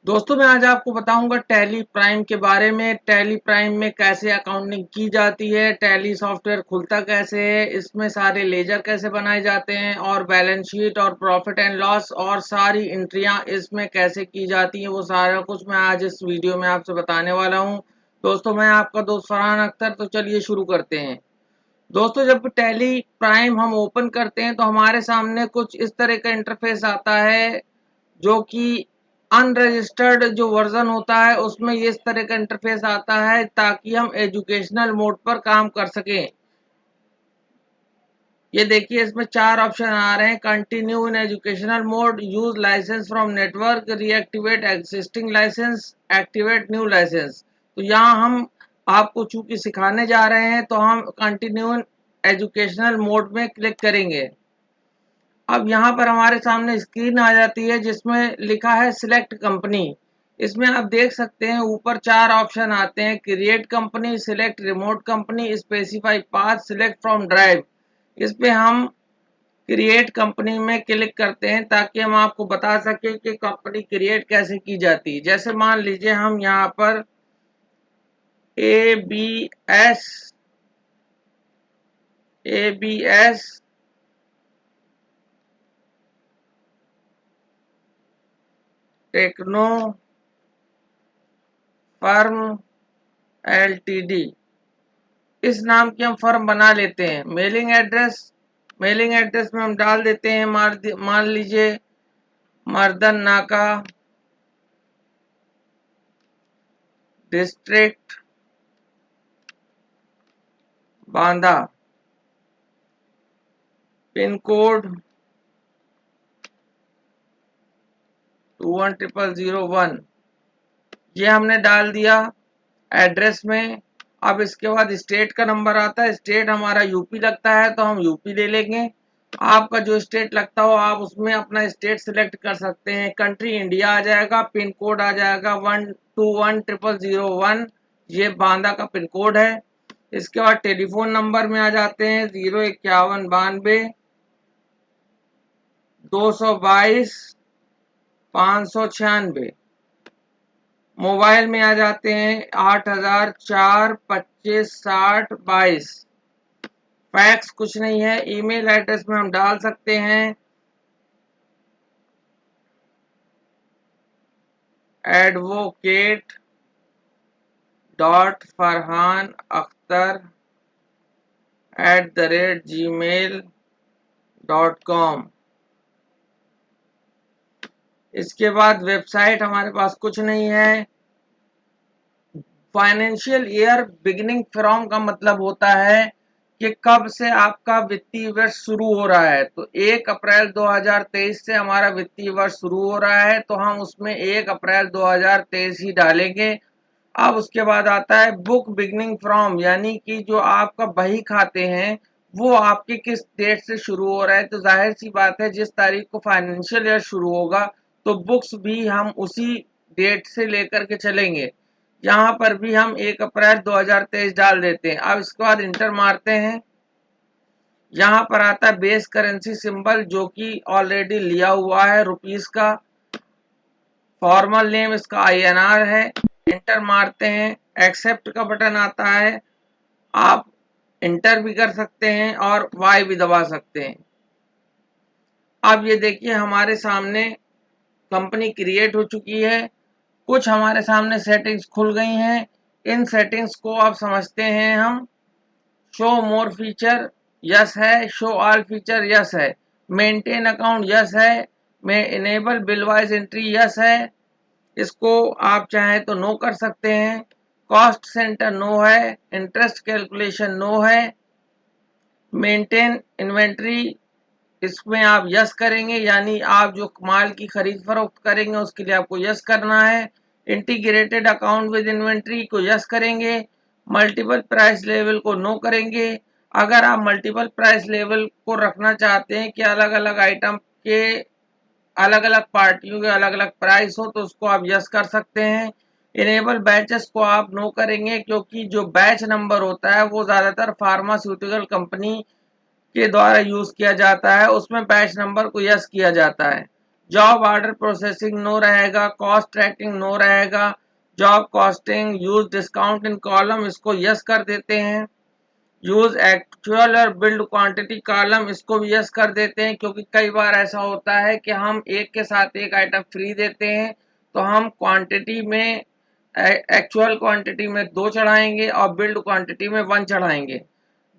दोस्तों मैं आज आपको बताऊंगा टैली प्राइम के बारे में। टैली प्राइम में कैसे अकाउंटिंग की जाती है, टैली सॉफ्टवेयर खुलता कैसे है, इसमें सारे लेजर कैसे बनाए जाते हैं और बैलेंस शीट और प्रॉफिट एंड लॉस और सारी एंट्रियां इसमें कैसे की जाती हैं, वो सारा कुछ मैं आज इस वीडियो में आपसे बताने वाला हूं। दोस्तों मैं आपका दोस्त फरहान अख्तर। तो चलिए शुरू करते हैं। दोस्तों जब टैली प्राइम हम ओपन करते हैं तो हमारे सामने कुछ इस तरह का इंटरफेस आता है, जो कि अनरजिस्टर्ड जो वर्जन होता है उसमें ये इस तरह का इंटरफेस आता है ताकि हम एजुकेशनल मोड पर काम कर सकें। ये देखिए इसमें 4 ऑप्शन आ रहे हैं। Continue in educational mode, use licence from network, reactivate existing licence, activate new licence. तो यहाँ हम आपको चूंकि सिखाने जा रहे हैं तो हम कंटिन्यू इन एजुकेशनल मोड में क्लिक करेंगे। अब यहाँ पर हमारे सामने स्क्रीन आ जाती है जिसमें लिखा है सिलेक्ट कंपनी। इसमें आप देख सकते हैं ऊपर 4 ऑप्शन आते हैं। Create company, select remote company, specify path, select from drive. इस पे हम क्रिएट कंपनी में क्लिक करते हैं ताकि हम आपको बता सके कि कंपनी क्रिएट कैसे की जाती है। जैसे मान लीजिए हम यहाँ पर ABS टेक्नो फर्म LTD इस नाम की हम फर्म बना लेते हैं। मेलिंग एड्रेस में हम डाल देते हैं, मान लीजिए मर्दन नाका डिस्ट्रिक्ट बांदा, पिन कोड 210001। ये हमने डाल दिया एड्रेस में। अब इसके बाद स्टेट का नंबर आता है। स्टेट हमारा यूपी लगता है तो हम यूपी ले लेंगे। आपका जो स्टेट लगता हो आप उसमें अपना स्टेट सिलेक्ट कर सकते हैं। कंट्री इंडिया आ जाएगा, पिन कोड आ जाएगा 121001। ये बांदा का पिन कोड है। इसके बाद टेलीफोन नंबर में आ जाते हैं 05192 222 596। मोबाइल में आ जाते हैं 8004256022। फैक्स कुछ नहीं है। ईमेल एड्रेस में हम डाल सकते हैं advocate.farhan@gmail.com। इसके बाद वेबसाइट हमारे पास कुछ नहीं है। फाइनेंशियल ईयर बिगिनिंग फ्रॉम का मतलब होता है कि कब से आपका वित्तीय वर्ष शुरू हो रहा है। तो 1 अप्रैल 2023 से हमारा वित्तीय वर्ष शुरू हो रहा है तो हम उसमें 1 अप्रैल 2023 ही डालेंगे। अब उसके बाद आता है बुक बिगनिंग फ्रॉम, यानी कि जो आपका बही खाते हैं वो आपके किस डेट से शुरू हो रहा है। तो जाहिर सी बात है जिस तारीख को फाइनेंशियल ईयर शुरू होगा तो बुक्स भी हम उसी डेट से लेकर के चलेंगे। यहाँ पर भी हम 1 अप्रैल 2023 डाल देते हैं। अब इसके बाद इंटर मारते हैं। यहाँ पर आता है बेस करेंसी सिंबल जो कि ऑलरेडी लिया हुआ है रुपीस का। फॉर्मल नेम इसका INR है। इंटर मारते हैं। एक्सेप्ट का बटन आता है। आप इंटर भी कर सकते हैं और Y भी दबा सकते हैं। अब ये देखिए हमारे सामने कंपनी क्रिएट हो चुकी है। कुछ हमारे सामने सेटिंग्स खुल गई हैं। इन सेटिंग्स को आप समझते हैं हम। शो मोर फीचर यस है, शो ऑल फीचर यस है, मेंटेन अकाउंट यस है, में enable bill wise entry yes है। इसको आप चाहें तो नो कर सकते हैं। कॉस्ट सेंटर नो है, इंटरेस्ट कैलकुलेशन नो है, मेंटेन इन्वेंट्री इसमें आप यस करेंगे, यानी आप जो माल की खरीद फरोख्त करेंगे उसके लिए आपको यस करना है। इंटीग्रेटेड अकाउंट विद इन्वेंट्री को यस करेंगे। मल्टीपल प्राइस लेवल को नो करेंगे। अगर आप मल्टीपल प्राइस लेवल को रखना चाहते हैं कि अलग अलग आइटम के अलग अलग पार्टियों के अलग अलग प्राइस हो तो उसको आप यस कर सकते हैं। इनेबल बैचेस को आप नो करेंगे क्योंकि जो बैच नंबर होता है वो ज़्यादातर फार्मास्यूटिकल कंपनी के द्वारा यूज किया जाता है, उसमें बैच नंबर को यस किया जाता है। जॉब ऑर्डर प्रोसेसिंग नो रहेगा, कॉस्ट ट्रैकिंग नो रहेगा, job costing, use discount in column इसको यस कर देते हैं, यूज एक्चुअल और बिल्ड क्वांटिटी कॉलम इसको भी यस कर देते हैं, क्योंकि कई बार ऐसा होता है कि हम एक के साथ एक आइटम फ्री देते हैं तो हम क्वांटिटी में एक्चुअल क्वांटिटी में 2 चढ़ाएंगे और बिल्ड क्वांटिटी में 1 चढ़ाएंगे।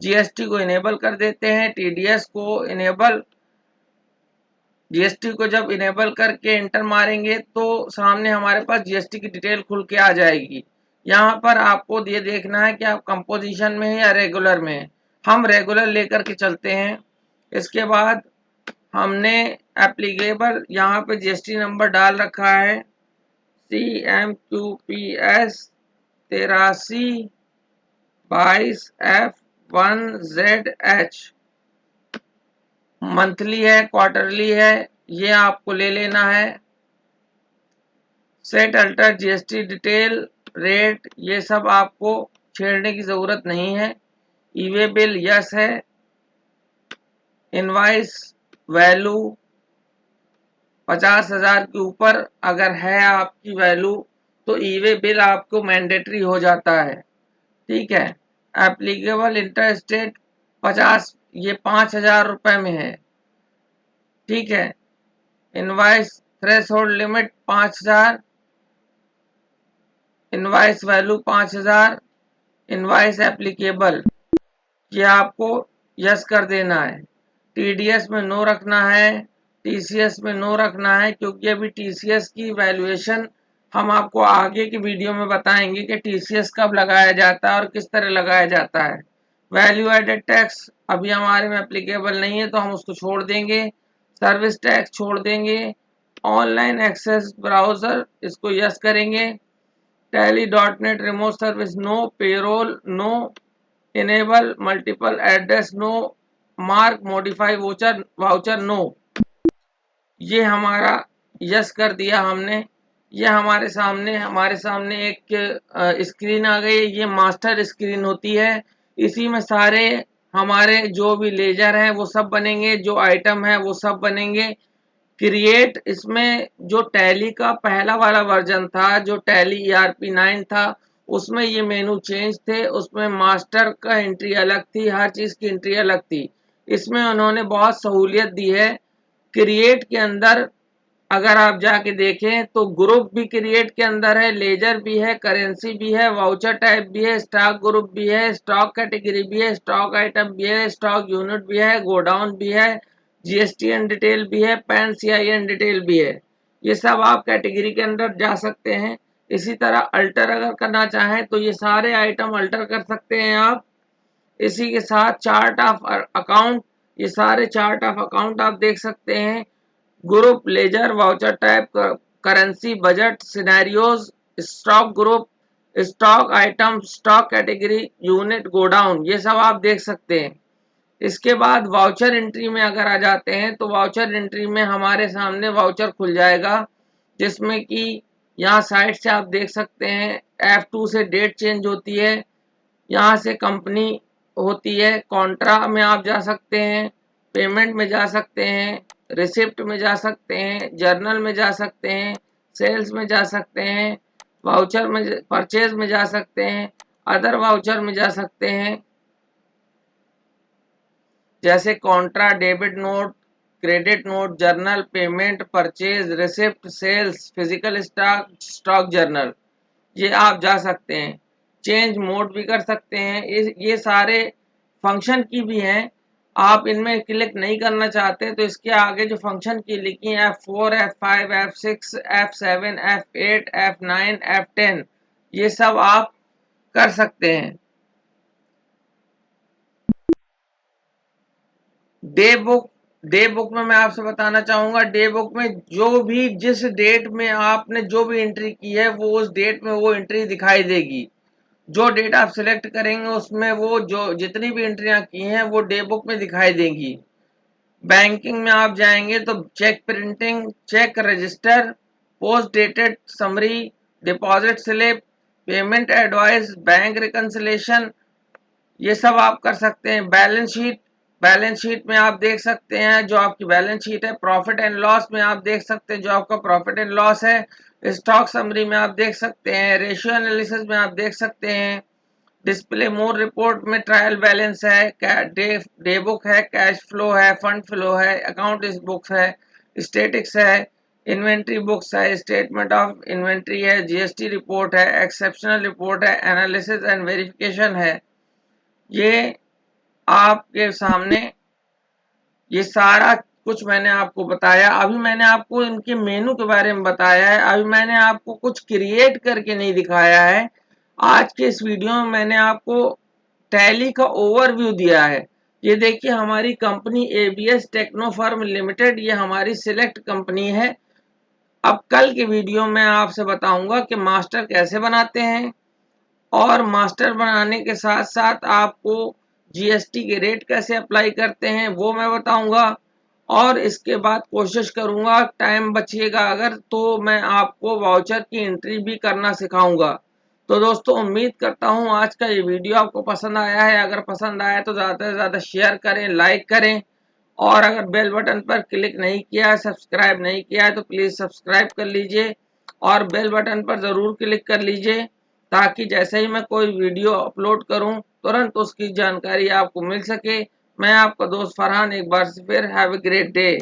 जीएसटी को इनेबल कर देते हैं, जीएसटी को जब इनेबल करके इंटर मारेंगे तो सामने हमारे पास जीएसटी की डिटेल खुल के आ जाएगी। यहाँ पर आपको ये देखना है कि आप कंपोजिशन में है या रेगुलर में है। हम रेगुलर लेकर के चलते हैं। इसके बाद हमने एप्लीकेबल यहाँ पे जीएसटी नंबर डाल रखा है CMQPS 8322F1ZH। मंथली है, क्वार्टरली है, ये आपको ले लेना है। Set alter GST detail rate ये सब आपको छेड़ने की जरूरत नहीं है। ईवे बिल यस है। इनवाइस वैल्यू 50,000 के ऊपर अगर है आपकी वैल्यू तो ईवे बिल आपको मैंडेटरी हो जाता है। ठीक है। एप्लीकेबल इंटर स्टेट 50 ये 5,000 रुपए में है। ठीक है। Invoice threshold limit 5,000, invoice value 5,000, invoice applicable ये आपको यस कर देना है। टीडीएस में नो रखना है, टीसीएस में नो रखना है, क्योंकि अभी टीसीएस की वैल्यूएशन हम आपको आगे की वीडियो में बताएंगे कि टीसीएस कब लगाया जाता है और किस तरह लगाया जाता है। वैल्यू एडेड टैक्स अभी हमारे में एप्लीकेबल नहीं है तो हम उसको छोड़ देंगे। सर्विस टैक्स छोड़ देंगे। ऑनलाइन एक्सेस ब्राउजर इसको यस करेंगे। Tally.net remote service no, payroll no, enable multiple address no, mark modify voucher no. ये हमारा यस कर दिया हमने। ये हमारे सामने एक स्क्रीन आ गई। ये मास्टर स्क्रीन होती है। इसी में सारे हमारे जो भी लेजर हैं वो सब बनेंगे, जो आइटम है वो सब बनेंगे। क्रिएट इसमें जो टैली का पहला वाला वर्जन था, जो टैली ERP9 था, उसमें ये मेनू चेंज थे। उसमें मास्टर का एंट्री अलग थी, हर चीज की एंट्री अलग थी। इसमें उन्होंने बहुत सहूलियत दी है। क्रिएट के अंदर अगर आप जाके देखें तो ग्रुप भी क्रिएट के अंदर है, लेजर भी है, करेंसी भी है, वाउचर टाइप भी है, स्टॉक ग्रुप भी है, स्टॉक कैटेगरी भी है, स्टॉक आइटम भी है, स्टॉक यूनिट भी है, गोडाउन भी है, जीएसटीएन डिटेल भी है, पैन CIN डिटेल भी है। ये सब आप कैटेगरी के अंदर जा सकते हैं। इसी तरह अल्टर अगर करना चाहें तो ये सारे आइटम अल्टर कर सकते हैं आप। इसी के साथ चार्ट ऑफ अकाउंट, ये सारे चार्ट ऑफ अकाउंट आप देख सकते हैं। Group, ledger, voucher type, currency, budget, scenarios, stock group, stock item, stock category, unit, godown, ये सब आप देख सकते हैं। इसके बाद वाउचर एंट्री में अगर आ जाते हैं तो वाउचर एंट्री में हमारे सामने वाउचर खुल जाएगा, जिसमें कि यहाँ साइड से आप देख सकते हैं F2 से डेट चेंज होती है, यहाँ से कंपनी होती है, कॉन्ट्रा में आप जा सकते हैं, पेमेंट में जा सकते हैं, रिसिप्ट में जा सकते हैं, जर्नल में जा सकते हैं, सेल्स में जा सकते हैं, वाउचर में परचेज में जा सकते हैं, अदर वाउचर में जा सकते हैं, जैसे contra, debit note, credit note, journal, payment, purchase, receipt, sales, physical stock, stock journal, ये आप जा सकते हैं। चेंज मोड भी कर सकते हैं। ये सारे फंक्शन की भी हैं। आप इनमें क्लिक नहीं करना चाहते तो इसके आगे जो फंक्शन की लिखी है F4, F5, F6, F7, F8, F9, F10, ये सब आप कर सकते हैं। डे बुक में मैं आपसे बताना चाहूंगा, डे बुक में जो भी जिस डेट में आपने जो भी एंट्री की है वो उस डेट में वो एंट्री दिखाई देगी। जो डेट आप सिलेक्ट करेंगे उसमें वो जो जितनी भी एंट्रियां की हैं वो डे बुक में दिखाई देंगी। बैंकिंग में आप जाएंगे तो cheque printing, cheque register, post dated summary, deposit slip, payment advice, bank reconciliation, ये सब आप कर सकते हैं। बैलेंस शीट, बैलेंस शीट में आप देख सकते हैं जो आपकी बैलेंस शीट है, प्रॉफिट एंड लॉस में आप देख सकते हैं जो आपका प्रॉफिट एंड लॉस है, स्टॉक समरी में आप देख सकते हैं, रेशियो एनालिसिस में आप देख सकते हैं, डिस्प्ले मोर रिपोर्ट में ट्रायल बैलेंस है, डे बुक है, कैश फ्लो है, फंड फ्लो है, अकाउंट बुक्स है, स्टेटिक्स है, इन्वेंट्री बुक्स है, स्टेटमेंट ऑफ इन्वेंट्री है, जीएसटी रिपोर्ट है, एक्सेप्शनल रिपोर्ट है, एनालिसिस एंड वेरिफिकेशन है। ये आपके सामने ये सारा कुछ मैंने आपको बताया। अभी मैंने आपको इनके मेनू के बारे में बताया है, अभी मैंने आपको कुछ क्रिएट करके नहीं दिखाया है। आज के इस वीडियो में मैंने आपको टैली का ओवरव्यू दिया है। ये देखिए हमारी कंपनी एबीएस टेक्नोफर्म लिमिटेड, ये हमारी सिलेक्ट कंपनी है। अब कल के वीडियो में आपसे बताऊंगा कि मास्टर कैसे बनाते हैं, और मास्टर बनाने के साथ साथ आपको जीएसटी के रेट कैसे अप्लाई करते हैं वो मैं बताऊंगा। और इसके बाद कोशिश करूंगा, टाइम बचिएगा अगर, तो मैं आपको वाउचर की एंट्री भी करना सिखाऊंगा। तो दोस्तों उम्मीद करता हूं आज का ये वीडियो आपको पसंद आया है। अगर पसंद आया तो ज़्यादा से ज़्यादा शेयर करें, लाइक करें, और अगर बेल बटन पर क्लिक नहीं किया है, सब्सक्राइब नहीं किया है तो प्लीज़ सब्सक्राइब कर लीजिए और बेल बटन पर ज़रूर क्लिक कर लीजिए, ताकि जैसे ही मैं कोई वीडियो अपलोड करूं तुरंत उसकी जानकारी आपको मिल सके। मैं आपका दोस्त फरहान एक बार से फिर हैव ए ग्रेट डे।